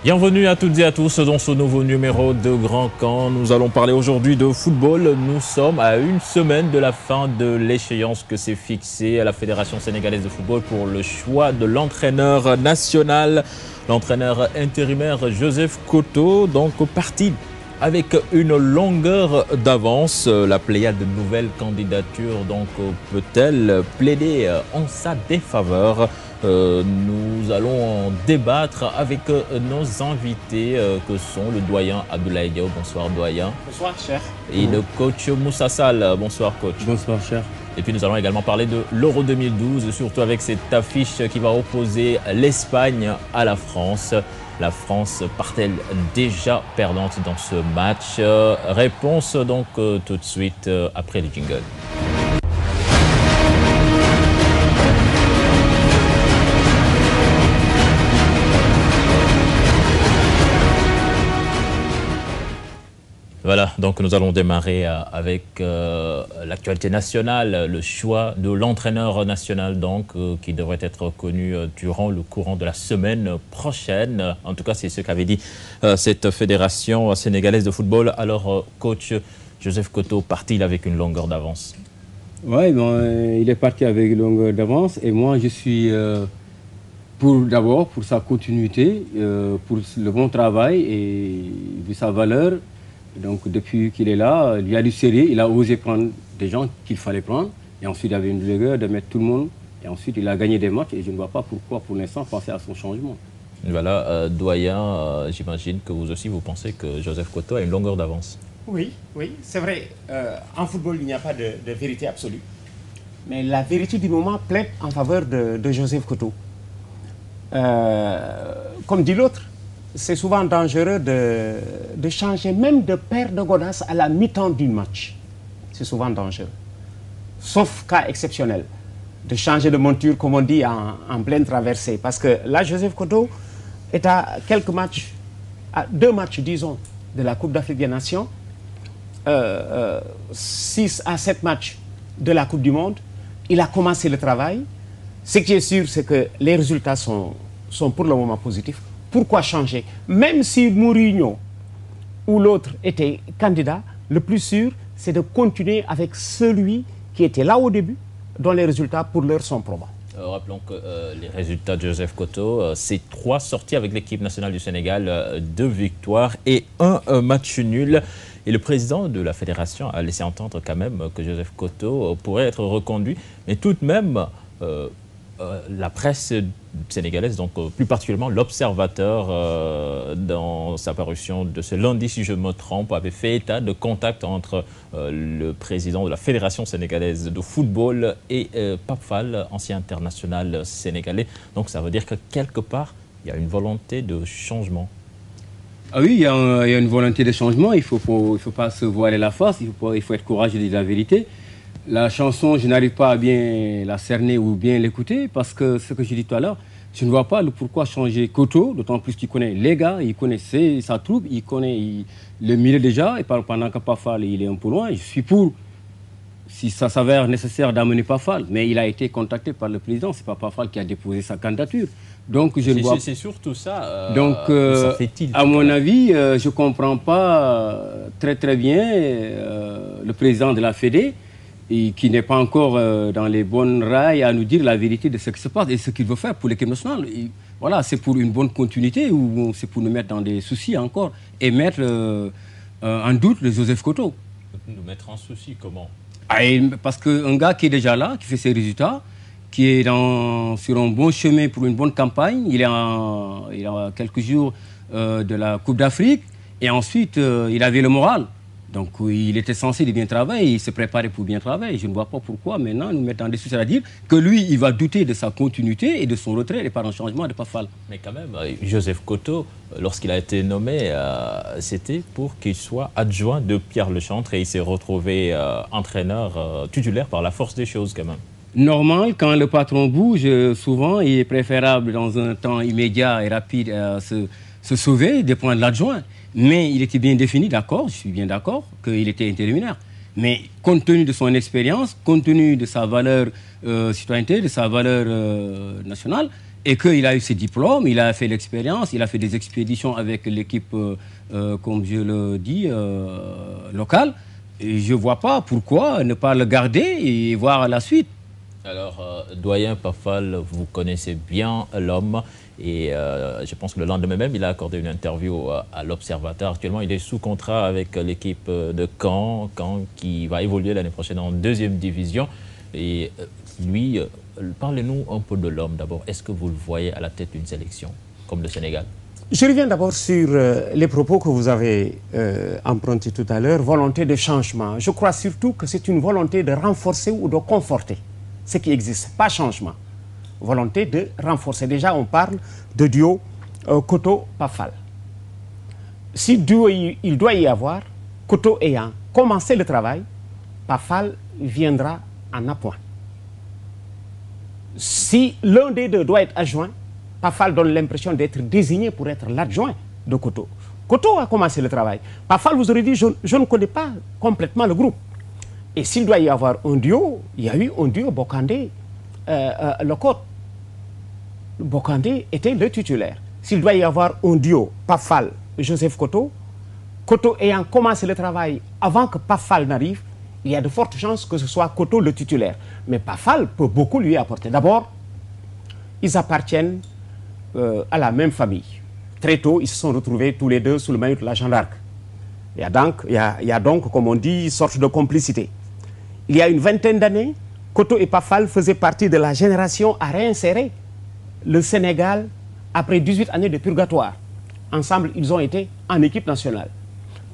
Bienvenue à toutes et à tous dans ce nouveau numéro de Grand Camp. Nous allons parler aujourd'hui de football. Nous sommes à une semaine de la fin de l'échéance que s'est fixée à la Fédération sénégalaise de football pour le choix de l'entraîneur national, l'entraîneur intérimaire Joseph Koto, donc parti avec une longueur d'avance. La pléiade de nouvelles candidatures donc peut-elle plaider en sa défaveur? Nous allons en débattre avec nos invités que sont le doyen Abdoulaye Diaw. Bonsoir doyen. Bonsoir cher. Et le coach Moussa Sall. Bonsoir coach. Bonsoir cher. Et puis nous allons également parler de l'Euro 2012, surtout avec cette affiche qui va opposer l'Espagne à la France. La France part-elle déjà perdante dans ce match? Réponse donc tout de suite après le jingle. Voilà, donc nous allons démarrer avec l'actualité nationale, le choix de l'entraîneur national donc qui devrait être connu durant le courant de la semaine prochaine. En tout cas, c'est ce qu'avait dit cette fédération sénégalaise de football. Alors, coach Joseph Koto, part-il avec une longueur d'avance? Oui, il est parti avec une longueur d'avance et moi je suis d'abord pour sa continuité, pour le bon travail et vu sa valeur. Donc depuis qu'il est là, il y a du sérieux, il a osé prendre des gens qu'il fallait prendre. Et ensuite il avait une rigueur de mettre tout le monde. Et ensuite il a gagné des matchs et je ne vois pas pourquoi pour l'instant penser à son changement. Voilà, doyen, j'imagine que vous aussi vous pensez que Joseph Koto a une longueur d'avance. Oui, c'est vrai. En football, il n'y a pas de vérité absolue. Mais la vérité du moment plaide en faveur de Joseph Koto. Comme dit l'autre, c'est souvent dangereux de changer, même de paire de godasses à la mi-temps d'un match. C'est souvent dangereux. Sauf cas exceptionnel. De changer de monture, comme on dit, en pleine traversée. Parce que là, Joseph Koto est à quelques matchs, à 2 matchs, disons, de la Coupe d'Afrique des Nations, 6 à 7 matchs de la Coupe du Monde. Il a commencé le travail. Ce qui est sûr, c'est que les résultats sont pour le moment positifs. Pourquoi changer? Même si Mourinho ou l'autre était candidat, le plus sûr, c'est de continuer avec celui qui était là au début, dont les résultats pour l'heure sont probants. Rappelons que les résultats de Joseph Koto, c'est 3 sorties avec l'équipe nationale du Sénégal, 2 victoires et 1 match nul. Et le président de la fédération a laissé entendre quand même que Joseph Koto pourrait être reconduit. Mais tout de même, la presse sénégalaise, donc plus particulièrement l'Observateur, dans sa parution de ce lundi, si je me trompe, avait fait état de contact entre le président de la Fédération sénégalaise de football et Pape Fall, ancien international sénégalais. Donc ça veut dire que quelque part, il y a une volonté de changement. Ah oui, il y a une volonté de changement, il ne faut pas se voiler la face, il faut être courageux de dire la vérité. La chanson, je n'arrive pas à bien la cerner ou bien l'écouter parce que ce que j'ai dit tout à l'heure, je ne vois pas le pourquoi changer Koto, d'autant plus qu'il connaît les gars, il connaît sa troupe, il connaît le milieu déjà, et pendant que Pafal il est un peu loin, je suis pour, si ça s'avère nécessaire d'amener Pafal, mais il a été contacté par le président, c'est pas Pafal qui a déposé sa candidature. Donc je ne vois. C'est surtout ça. Donc à mon avis, je ne comprends pas très bien le président de la Fédé, et qui n'est pas encore dans les bonnes rails à nous dire la vérité de ce qui se passe et ce qu'il veut faire pour l'équipe nationale. Et voilà, c'est pour une bonne continuité ou c'est pour nous mettre dans des soucis encore et mettre en doute le Joseph Koto. Nous mettre en souci, comment? Parce qu'un gars qui est déjà là, qui fait ses résultats, qui est sur un bon chemin pour une bonne campagne, il est à quelques jours de la Coupe d'Afrique et ensuite il avait le moral. Donc il était censé de bien travailler, il se préparait pour bien travailler. Je ne vois pas pourquoi maintenant nous mettre dans des soucis, c'est-à-dire que lui, il va douter de sa continuité et de son retrait et par un changement de Pafal. Mais quand même, Joseph Koto, lorsqu'il a été nommé, c'était pour qu'il soit adjoint de Pierre Lechantre et il s'est retrouvé entraîneur titulaire par la force des choses quand même. Normal, quand le patron bouge, souvent il est préférable dans un temps immédiat et rapide se sauver des points de l'adjoint. Mais il était bien défini, d'accord, je suis bien d'accord, qu'il était intérimaire. Mais compte tenu de son expérience, compte tenu de sa valeur citoyenneté, de sa valeur nationale, et qu'il a eu ses diplômes, il a fait l'expérience, il a fait des expéditions avec l'équipe, comme je le dis, locale. Et je ne vois pas pourquoi ne pas le garder et voir la suite. Alors, doyen Pafal, vous connaissez bien l'homme et je pense que le lendemain même, il a accordé une interview à l'Observateur. Actuellement, il est sous contrat avec l'équipe de Caen qui va évoluer l'année prochaine en 2e division. Et lui, parlez-nous un peu de l'homme d'abord. Est-ce que vous le voyez à la tête d'une sélection comme le Sénégal? Je reviens d'abord sur les propos que vous avez empruntés tout à l'heure, volonté de changement. Je crois surtout que c'est une volonté de renforcer ou de conforter ce qui existe, pas changement. Volonté de renforcer. Déjà, on parle de duo Koto-Pafal. Si duo il doit y avoir, Koto ayant commencé le travail, Pafal viendra en appoint. Si l'un des deux doit être adjoint, Pafal donne l'impression d'être désigné pour être l'adjoint de Koto. Koto a commencé le travail. Pafal vous aurait dit, je ne connais pas complètement le groupe. Et s'il doit y avoir un duo, il y a eu un duo Bokandé-Locotte. Bokandé était le titulaire. S'il doit y avoir un duo Pafal-Joseph Koto, Koto ayant commencé le travail avant que Pafal n'arrive, il y a de fortes chances que ce soit Koto le titulaire. Mais Pafal peut beaucoup lui apporter. D'abord, ils appartiennent à la même famille. Très tôt, ils se sont retrouvés tous les deux sous le maillot de la Jeanne d'Arc. Il y a donc, comme on dit, une sorte de complicité. Il y a une vingtaine d'années, Koto et Pafal faisaient partie de la génération à réinsérer le Sénégal après 18 années de purgatoire. Ensemble, ils ont été en équipe nationale.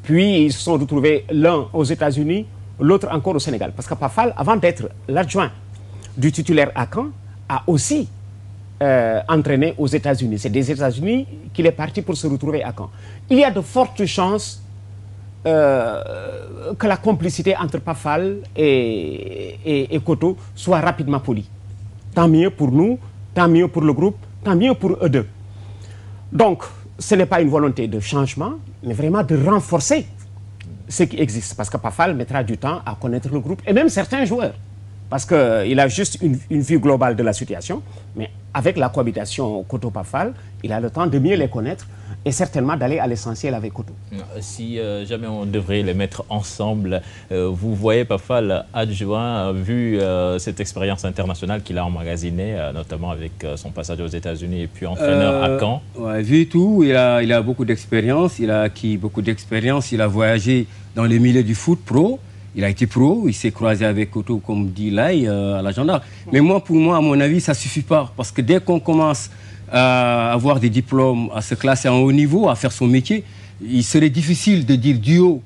Puis, ils se sont retrouvés l'un aux États-Unis, l'autre encore au Sénégal. Parce que Pafal, avant d'être l'adjoint du titulaire à Caen, a aussi entraîné aux États-Unis. C'est des États-Unis qu'il est parti pour se retrouver à Caen. Il y a de fortes chances que la complicité entre Pafal et Koto soit rapidement polie. Tant mieux pour nous, tant mieux pour le groupe, tant mieux pour eux deux. Donc, ce n'est pas une volonté de changement, mais vraiment de renforcer ce qui existe. Parce que Pafal mettra du temps à connaître le groupe, et même certains joueurs. Parce qu'il a juste une vue globale de la situation, mais avec la cohabitation Koto-Pafal, il a le temps de mieux les connaître et certainement d'aller à l'essentiel avec Koto. Si jamais on devrait les mettre ensemble, vous voyez Pafal adjoint, vu cette expérience internationale qu'il a emmagasinée, notamment avec son passage aux États-Unis et puis entraîneur à Caen. Ouais, vu tout, il a beaucoup d'expérience, il a acquis beaucoup d'expérience, il a voyagé dans le milieu du foot pro. Il a été pro, il s'est croisé avec Koto, comme dit Lai, à la Jeanne d'Arc. Mais pour moi, à mon avis, ça ne suffit pas. Parce que dès qu'on commence à avoir des diplômes, à se classer en haut niveau, à faire son métier, il serait difficile de dire duo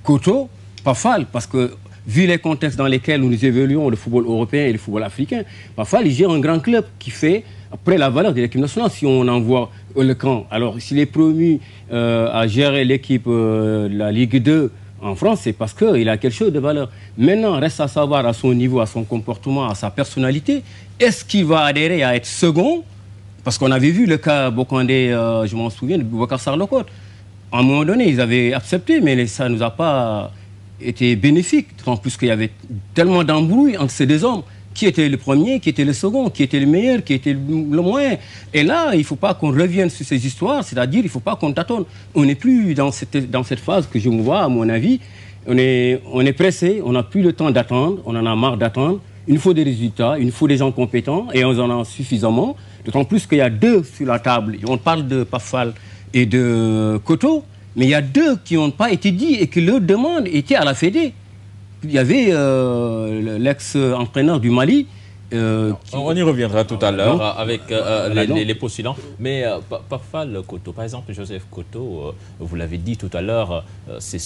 Koto, Pafal. Parce que, vu les contextes dans lesquels nous évoluons, le football européen et le football africain, Pafal, il gère un grand club qui fait, après la valeur de l'équipe nationale, si on envoie le camp. Alors, s'il est promu à gérer l'équipe de la Ligue 2, en France, c'est parce qu'il a quelque chose de valeur. Maintenant, reste à savoir à son niveau, à son comportement, à sa personnalité, est-ce qu'il va adhérer à être second? Parce qu'on avait vu le cas Bokandé, je m'en souviens, de Boubacar Sarr-Locotte. À un moment donné, ils avaient accepté, mais ça ne nous a pas été bénéfique. En plus qu'il y avait tellement d'embrouilles entre ces deux hommes. Qui était le premier, qui était le second, qui était le meilleur, qui était le moins. Et là, il ne faut pas qu'on revienne sur ces histoires, c'est-à-dire il ne faut pas qu'on tâtonne. On n'est plus dans cette phase que je me vois, à mon avis. On est pressé, on n'a plus le temps d'attendre, on en a marre d'attendre. Il nous faut des résultats, il nous faut des gens compétents, et on en a suffisamment. D'autant plus qu'il y a deux sur la table. On parle de Pafal et de Koto, mais il y a deux qui n'ont pas été dits et que leur demande était à la Fédé. Il y avait l'ex-entraîneur du Mali. On y reviendra tout à l'heure avec les postulants. Mais Pafal Koto, par exemple, Joseph Koto, vous l'avez dit tout à l'heure, ces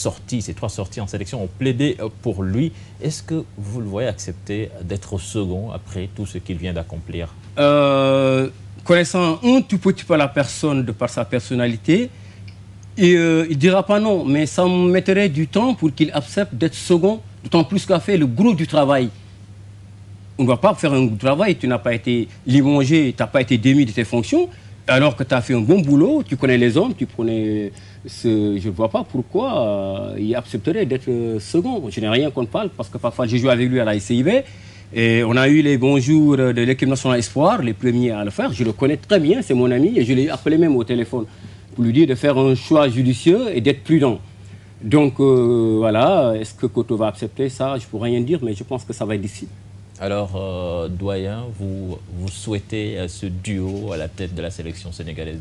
trois sorties en sélection ont plaidé pour lui. Est-ce que vous le voyez accepter d'être second après tout ce qu'il vient d'accomplir? Connaissant un tout petit peu la personne de par sa personnalité, il ne dira pas non, mais ça me mettrait du temps pour qu'il accepte d'être second. D'autant plus qu'a fait le gros du travail. On ne va pas faire un travail, tu n'as pas été limogé, tu n'as pas été démis de tes fonctions, alors que tu as fait un bon boulot, tu connais les hommes, tu connais je ne vois pas pourquoi il accepterait d'être second. Je n'ai rien contre Pafal, parce que parfois j'ai joué avec lui à la SCIB, Et on a eu les bons jours de l'équipe nationale Espoir, les premiers à le faire. Je le connais très bien, c'est mon ami, et je l'ai appelé même au téléphone pour lui dire de faire un choix judicieux et d'être prudent. Donc voilà, est-ce que Koto va accepter ça? Je ne pourrais rien dire, mais je pense que ça va être difficile. Alors, doyen, vous souhaitez ce duo à la tête de la sélection sénégalaise?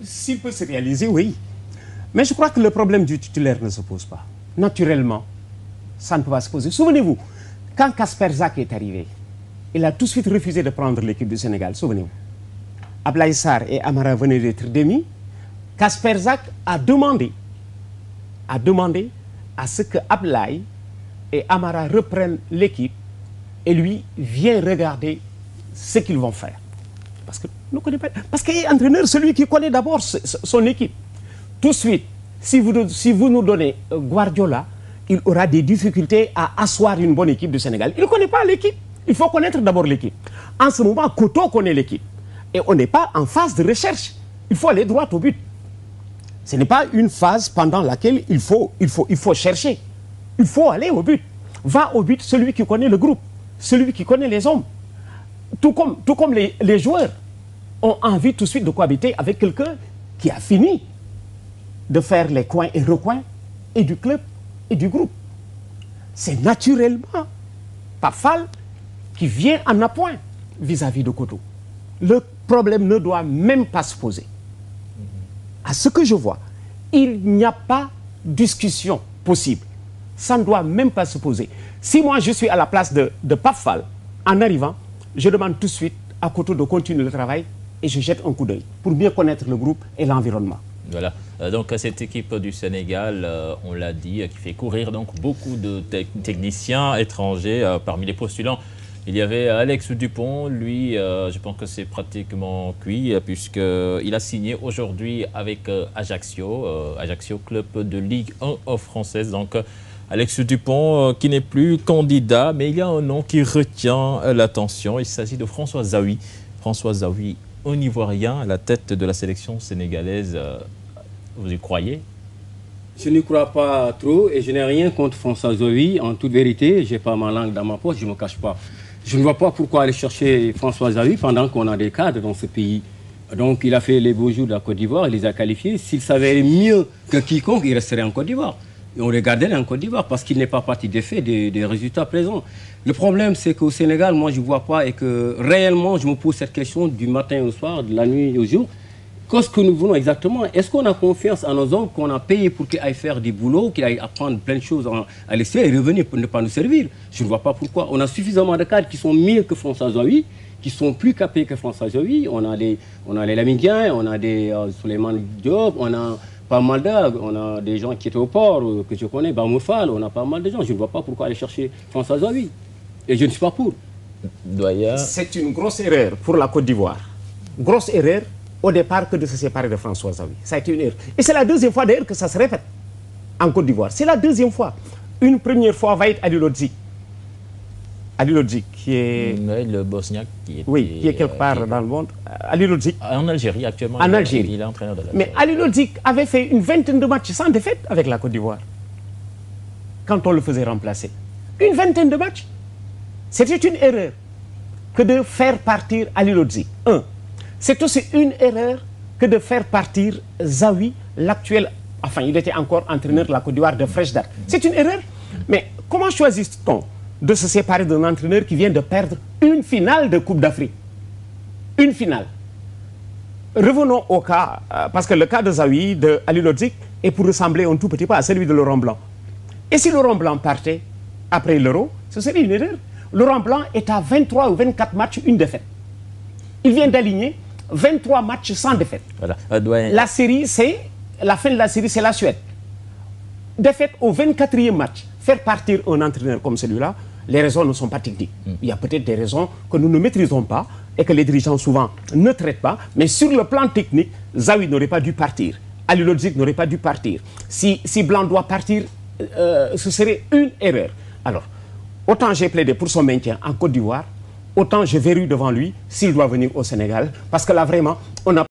S'il peut se réaliser, oui. Mais je crois que le problème du titulaire ne se pose pas. Naturellement, ça ne peut pas se poser. Souvenez-vous, quand Kasper Zak est arrivé, il a tout de suite refusé de prendre l'équipe du Sénégal. Souvenez-vous. Ablaye Sarr et Amara venaient d'être démis. Kasper Zak a demandé à ce que Ablaye et Amara reprennent l'équipe et lui vient regarder ce qu'ils vont faire. Parce que ne connaît pas. Parce qu'il est entraîneur, celui qui connaît d'abord son équipe. Tout de suite, si vous nous donnez Guardiola, il aura des difficultés à asseoir une bonne équipe du Sénégal. Il ne connaît pas l'équipe. Il faut connaître d'abord l'équipe. En ce moment, Koto connaît l'équipe. Et on n'est pas en phase de recherche. Il faut aller droit au but. Ce n'est pas une phase pendant laquelle il faut chercher. Il faut aller au but. Va au but celui qui connaît le groupe, celui qui connaît les hommes. Tout comme les joueurs ont envie tout de suite de cohabiter avec quelqu'un qui a fini de faire les coins et recoins et du club et du groupe. C'est naturellement Pape Fall qui vient en appoint vis-à-vis de Koto. Le problème ne doit même pas se poser. À ce que je vois, il n'y a pas de discussion possible. Ça ne doit même pas se poser. Si moi je suis à la place de Pape Fall, en arrivant, je demande tout de suite à Koto de continuer le travail et je jette un coup d'œil pour mieux connaître le groupe et l'environnement. Voilà. Donc cette équipe du Sénégal, on l'a dit, qui fait courir donc beaucoup de techniciens étrangers. Parmi les postulants, il y avait Alex Dupont. Lui, je pense que c'est pratiquement cuit puisqu'il a signé aujourd'hui avec Ajaccio, Ajaccio, club de Ligue 1 française. Donc Alex Dupont qui n'est plus candidat, mais il y a un nom qui retient l'attention. Il s'agit de François Zawi. François Zawi, un Ivoirien à la tête de la sélection sénégalaise. Vous y croyez? Je n'y crois pas trop et je n'ai rien contre François Zawi. En toute vérité, je n'ai pas ma langue dans ma poche, je ne me cache pas. Je ne vois pas pourquoi aller chercher François Zawi pendant qu'on a des cadres dans ce pays. Donc il a fait les beaux jours de la Côte d'Ivoire, il les a qualifiés. S'il savait mieux que quiconque, il resterait en Côte d'Ivoire. Et on regardait en Côte d'Ivoire parce qu'il n'est pas parti des faits, des résultats présents. Le problème, c'est qu'au Sénégal, moi, je ne vois pas et que réellement, je me pose cette question du matin au soir, de la nuit au jour. Qu'est-ce que nous voulons exactement? Est-ce qu'on a confiance en nos hommes qu'on a payés pour qu'ils aillent faire du boulot, qu'ils aillent apprendre plein de choses à l'extérieur et revenir pour ne pas nous servir? Je ne vois pas pourquoi. On a suffisamment de cadres qui sont mieux que François Zawi, qui sont plus capés que François Zawi. On a les Lamine, on a des Souleymane Diop, on a pas mal d'âges, on a des gens qui étaient au port, que je connais, Bamoufal, on a pas mal de gens. Je ne vois pas pourquoi aller chercher François Zawi. Et je ne suis pas pour. C'est une grosse erreur pour la Côte d'Ivoire. Grosse erreur au départ que de se séparer de François Zawi. Ça a été une erreur. Et c'est la deuxième fois d'ailleurs que ça se répète en Côte d'Ivoire. C'est la deuxième fois. Une première fois va être Ali Lodzi. Ali Lodzi qui est... le Bosniaque qui est quelque part dans le monde. Ali Lodzi. En Algérie actuellement. En Algérie. Il est entraîneur de l'Algérie. Mais Ali Lodzi avait fait une vingtaine de matchs sans défaite avec la Côte d'Ivoire. Quand on le faisait remplacer. Une vingtaine de matchs. C'était une erreur que de faire partir Ali Lodzi. C'est aussi une erreur que de faire partir Zawi, l'actuel... Enfin, il était encore entraîneur de la Côte d'Ivoire de fraîche date. C'est une erreur. Mais comment choisit-on de se séparer d'un entraîneur qui vient de perdre une finale de Coupe d'Afrique? Une finale. Revenons au cas, parce que le cas de Zawi, de Ali Lodzi, est pour ressembler un tout petit peu à celui de Laurent Blanc. Et si Laurent Blanc partait après l'Euro, ce serait une erreur. Laurent Blanc est à 23 ou 24 matchs, une défaite. Il vient d'aligner 23 matchs sans défaite. Voilà. La série, la fin de la série, c'est la Suède. Défaite au 24e match. Faire partir un entraîneur comme celui-là, les raisons ne sont pas techniques. Il y a peut-être des raisons que nous ne maîtrisons pas et que les dirigeants souvent ne traitent pas. Mais sur le plan technique, Zawi n'aurait pas dû partir. Ali Lodzi n'aurait pas dû partir. Si Blanc doit partir, ce serait une erreur. Alors, autant j'ai plaidé pour son maintien en Côte d'Ivoire, autant je verrouille devant lui s'il doit venir au Sénégal. Parce que là, vraiment, on a